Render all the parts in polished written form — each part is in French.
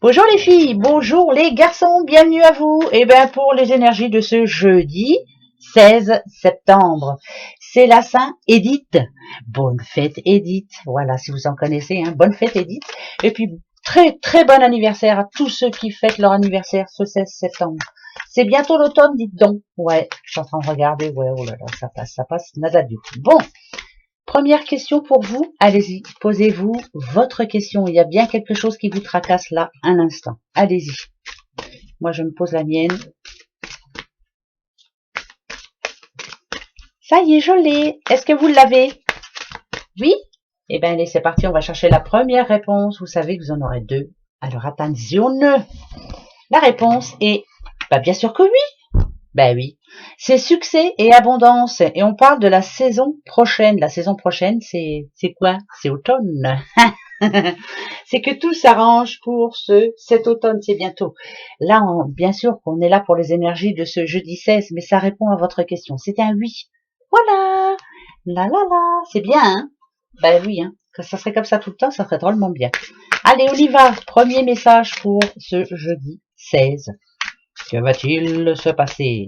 Bonjour les filles, bonjour les garçons, bienvenue à vous. Et bien pour les énergies de ce jeudi 16 septembre, c'est la Saint Édith. Bonne fête Édith, voilà si vous en connaissez, hein, bonne fête Édith. Et puis très très bon anniversaire à tous ceux qui fêtent leur anniversaire ce 16 septembre. C'est bientôt l'automne, dites donc. Ouais, je suis en train de regarder, ouais, oh là là, ça passe, nada du tout. Bon. Première question pour vous, allez-y, posez-vous votre question. Il y a bien quelque chose qui vous tracasse là, un instant. Allez-y. Moi, je me pose la mienne. Ça y est, je l'ai. Est-ce que vous l'avez? Oui? Eh bien, allez, c'est parti, on va chercher la première réponse. Vous savez que vous en aurez deux. Alors, attention. La réponse est, bien sûr que oui. Ben oui, c'est succès et abondance. Et on parle de la saison prochaine. La saison prochaine, c'est quoi? C'est automne. C'est que tout s'arrange pour cet automne, c'est bientôt. Là, bien sûr qu'on est là pour les énergies de ce jeudi 16, mais ça répond à votre question. C'est un oui. Voilà. La la la. C'est bien, hein? Ben oui, hein. Que ça serait comme ça tout le temps, ça serait drôlement bien. Allez, on y va. Premier message pour ce jeudi 16. Que va-t-il se passer?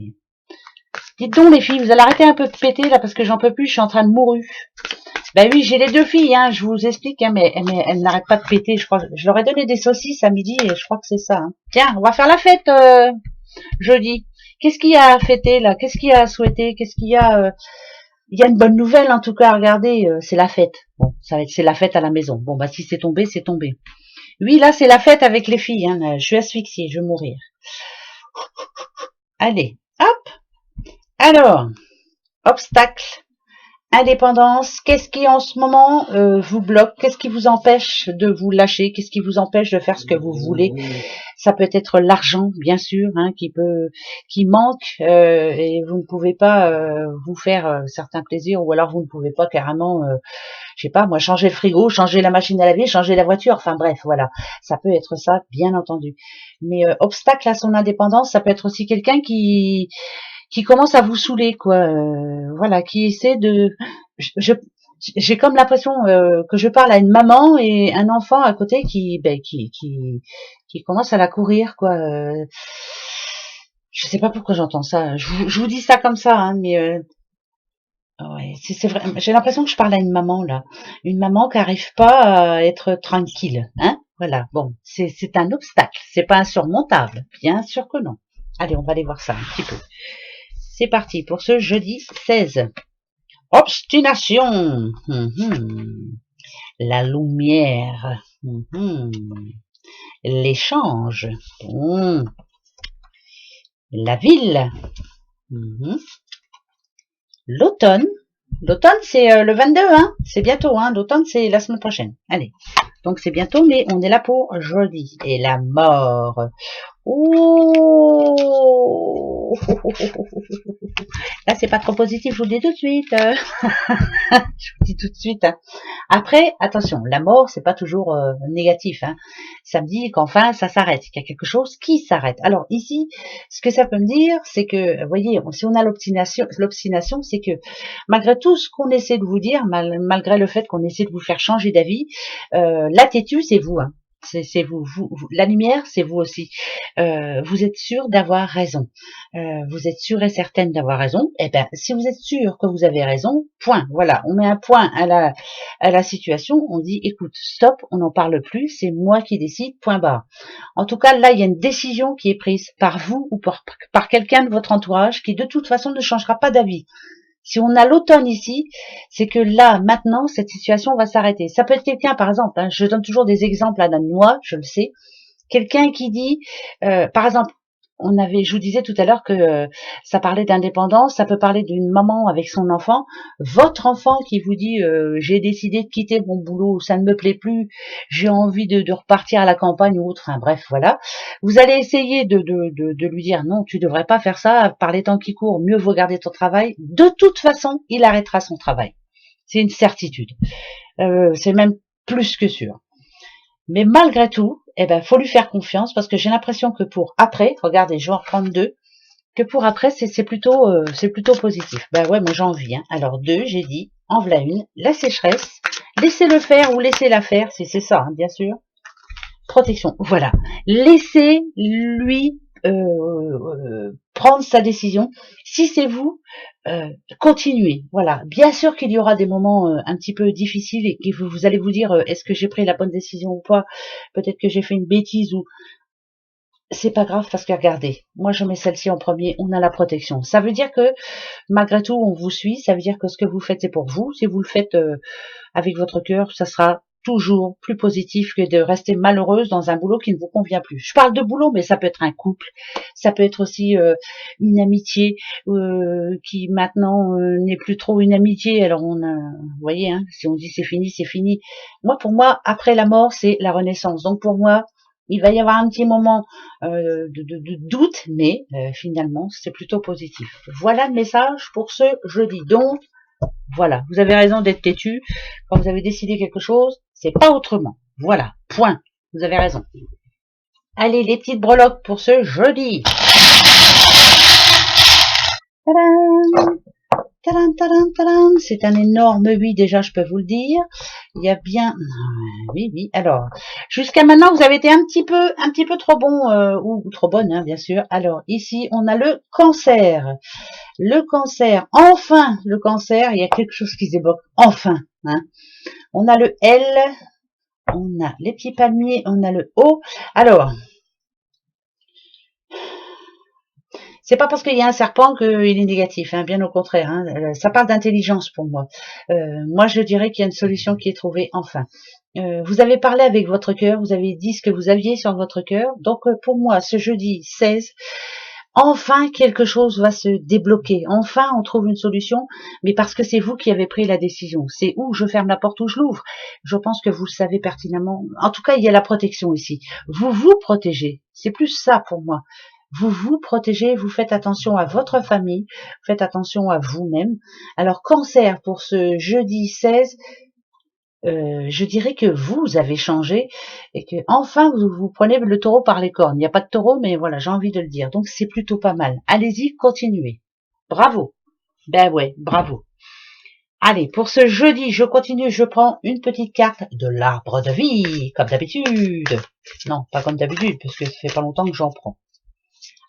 Dites donc les filles, vous allez arrêter un peu de péter là parce que j'en peux plus, je suis en train de mourir. Ben oui, j'ai les deux filles, hein, je vous explique, hein, mais elles n'arrêtent pas de péter, je crois. Je leur ai donné des saucisses à midi et je crois que c'est ça. Hein. Tiens, on va faire la fête jeudi. Qu'est-ce qu'il y a à fêter là? Qu'est-ce qu'il y a à souhaiter? Qu'est-ce qu'il y a Il y a une bonne nouvelle en tout cas, regardez, c'est la fête. Bon, c'est la fête à la maison. Bon, bah si c'est tombé, c'est tombé. Oui, là c'est la fête avec les filles, hein, je suis asphyxiée, je vais mourir. Allez, hop. Alors, obstacle. Indépendance, qu'est-ce qui en ce moment vous bloque? Qu'est-ce qui vous empêche de vous lâcher? Qu'est-ce qui vous empêche de faire ce que vous voulez? Ça peut être l'argent, bien sûr, hein, qui manque et vous ne pouvez pas vous faire certains plaisirs, ou alors vous ne pouvez pas carrément, je sais pas, moi, changer le frigo, changer la machine à laver, changer la voiture. Enfin bref, voilà, ça peut être ça, bien entendu. Mais obstacle à son indépendance, ça peut être aussi quelqu'un qui commence à vous saouler, quoi. Voilà, qui essaie de... J'ai comme l'impression que je parle à une maman et un enfant à côté qui commence à la courir, quoi. Je sais pas pourquoi j'entends ça. Je vous dis ça comme ça, hein, mais ouais, c'est vrai. J'ai l'impression que je parle à une maman là, une maman qui arrive pas à être tranquille, hein. Voilà. Bon, c'est un obstacle. C'est pas insurmontable, bien sûr que non. Allez, on va aller voir ça un petit peu. C'est parti pour ce jeudi 16. Obstination. La lumière. L'échange. La ville. L'automne. L'automne, c'est le 22, hein. C'est bientôt, hein. L'automne, c'est la semaine prochaine. Allez. Donc, c'est bientôt, mais on est là pour jeudi. Et la mort. Oh. Là, c'est pas trop positif, je vous le dis tout de suite. Je vous le dis tout de suite. Hein. Après, attention, la mort, c'est pas toujours négatif. Hein. Ça me dit qu'enfin, ça s'arrête, qu'il y a quelque chose qui s'arrête. Alors ici, ce que ça peut me dire, c'est que, vous voyez, si on a l'obstination, c'est que malgré tout ce qu'on essaie de vous dire, malgré le fait qu'on essaie de vous faire changer d'avis, la têtue, c'est vous. Hein. C'est vous, la lumière, c'est vous aussi. Vous êtes sûr d'avoir raison. Vous êtes sûr et certaine d'avoir raison. Eh ben, si vous êtes sûr que vous avez raison, point. Voilà, on met un point à la situation. On dit, écoute, stop, on n'en parle plus. C'est moi qui décide. Point barre. En tout cas, là, il y a une décision qui est prise par vous ou par quelqu'un de votre entourage qui, de toute façon, ne changera pas d'avis. Si on a l'automne ici, c'est que là, maintenant, cette situation va s'arrêter. Ça peut être quelqu'un, par exemple, hein, je donne toujours des exemples à moi, je le sais, quelqu'un qui dit, par exemple, je vous disais tout à l'heure que ça parlait d'indépendance, ça peut parler d'une maman avec son enfant, votre enfant qui vous dit j'ai décidé de quitter mon boulot, ça ne me plaît plus, j'ai envie de repartir à la campagne ou autre, enfin bref, voilà. Vous allez essayer de lui dire non, tu devrais pas faire ça, par les temps qui courent, mieux vaut garder ton travail. De toute façon, il arrêtera son travail. C'est une certitude. C'est même plus que sûr. Mais malgré tout, eh ben, faut lui faire confiance parce que j'ai l'impression que pour après, regardez, je vais en reprendre deux, que pour après, c'est plutôt positif. Ben ouais, moi j'ai envie. Hein. Alors deux, j'ai dit, en voilà une, la sécheresse, laissez-le faire ou laissez-la faire, c'est ça, hein, bien sûr. protection. Voilà. Laissez-lui prendre sa décision. Si c'est vous, continuez. Voilà. Bien sûr qu'il y aura des moments un petit peu difficiles et que vous allez vous dire est-ce que j'ai pris la bonne décision ou pas. Peut-être que j'ai fait une bêtise ou c'est pas grave parce que regardez, moi je mets celle-ci en premier, on a la protection. Ça veut dire que malgré tout on vous suit, ça veut dire que ce que vous faites c'est pour vous. Si vous le faites avec votre cœur, ça sera toujours plus positif que de rester malheureuse dans un boulot qui ne vous convient plus. Je parle de boulot, mais ça peut être un couple, ça peut être aussi une amitié qui maintenant n'est plus trop une amitié. Alors vous voyez, hein, si on dit c'est fini, c'est fini. Moi, pour moi, après la mort, c'est la renaissance. Donc pour moi, il va y avoir un petit moment de doute, mais finalement, c'est plutôt positif. Voilà le message pour ce jeudi. Donc, voilà, vous avez raison d'être têtu. Quand vous avez décidé quelque chose, c'est pas autrement. Voilà, point. Vous avez raison. Allez, les petites breloques pour ce jeudi. Tadam, tadam, tadam, tadam. C'est un énorme oui, déjà, je peux vous le dire. Il y a bien... Oui, oui. Alors, jusqu'à maintenant, vous avez été un petit peu trop bon ou trop bonne, hein, bien sûr. Alors, ici, on a le cancer. Le cancer, enfin, le cancer, il y a quelque chose qui se débloque, enfin. Hein. On a le L, on a les petits palmiers, on a le O. Alors, c'est pas parce qu'il y a un serpent qu'il est négatif, hein, bien au contraire. Hein, ça parle d'intelligence pour moi. Moi, je dirais qu'il y a une solution qui est trouvée, enfin. Vous avez parlé avec votre cœur, vous avez dit ce que vous aviez sur votre cœur. Donc, pour moi, ce jeudi 16... enfin, quelque chose va se débloquer. Enfin, on trouve une solution, mais parce que c'est vous qui avez pris la décision. C'est où je ferme la porte ou je l'ouvre. Je pense que vous le savez pertinemment. En tout cas, il y a la protection ici. Vous vous protégez. C'est plus ça pour moi. Vous vous protégez, vous faites attention à votre famille, faites attention à vous-même. Alors, cancer pour ce jeudi 16, je dirais que vous avez changé et que enfin vous prenez le taureau par les cornes. Il n'y a pas de taureau, mais voilà, j'ai envie de le dire. Donc c'est plutôt pas mal. Allez-y, continuez. Bravo. Ben ouais, bravo. Allez, pour ce jeudi, je continue, je prends une petite carte de l'arbre de vie, comme d'habitude. Non, pas comme d'habitude, parce que ça fait pas longtemps que j'en prends.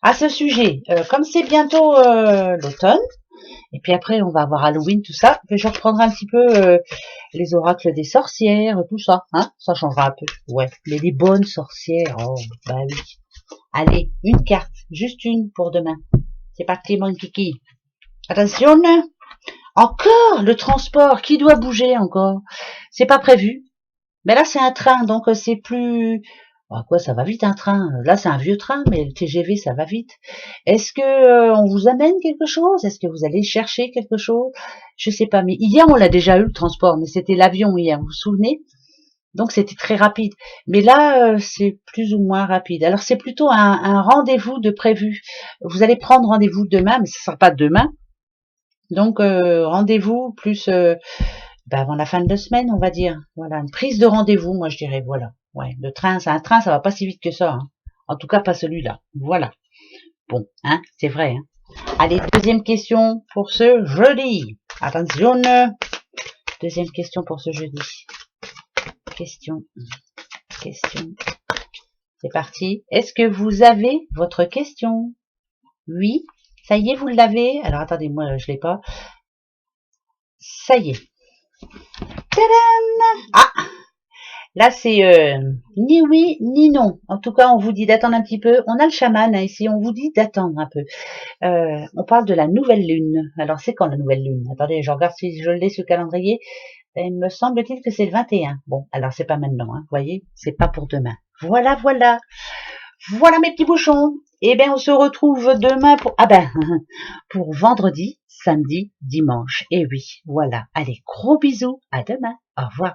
À ce sujet, comme c'est bientôt l'automne, et puis après, on va avoir Halloween, tout ça. Je reprendrai un petit peu les oracles des sorcières, tout ça. Hein, ça changera un peu. Ouais, mais les bonnes sorcières, oh, bah oui. Allez, une carte, juste une pour demain. C'est parti, mon kiki. Attention, encore le transport. Qui doit bouger encore? C'est pas prévu. Mais là, c'est un train, donc c'est plus... Ah quoi, ça va vite un train. Là, c'est un vieux train, mais le TGV, ça va vite. Est-ce que on vous amène quelque chose? Est-ce que vous allez chercher quelque chose? Je sais pas. Mais hier, on l'a déjà eu le transport, mais c'était l'avion hier. Vous vous souvenez? Donc c'était très rapide. Mais là, c'est plus ou moins rapide. Alors c'est plutôt un rendez-vous de prévu. Vous allez prendre rendez-vous demain, mais ce sera pas demain. Donc rendez-vous plus avant la fin de la semaine, on va dire. Voilà, une prise de rendez-vous, moi je dirais. Voilà. Ouais, le train, c'est un train, ça va pas si vite que ça. Hein. En tout cas, pas celui-là. Voilà. Bon, hein, c'est vrai. Hein. Allez, deuxième question pour ce jeudi. Attention. Deuxième question pour ce jeudi. Question. C'est parti. Est-ce que vous avez votre question? Oui. Ça y est, vous l'avez. Alors, attendez, moi, je l'ai pas. Ça y est. Tadam! Ah! Là, c'est ni oui, ni non. En tout cas, on vous dit d'attendre un petit peu. On a le chaman hein, ici, on vous dit d'attendre un peu. On parle de la nouvelle lune. Alors, c'est quand la nouvelle lune? Attendez, je regarde si je l'ai sur le calendrier. Il me semble-t-il que c'est le 21. Bon, alors c'est pas maintenant, hein, vous voyez, c'est pas pour demain. Voilà, voilà. Voilà mes petits bouchons. Eh bien, on se retrouve demain pour... pour vendredi, samedi, dimanche. Et oui, voilà. Allez, gros bisous. À demain. Au revoir.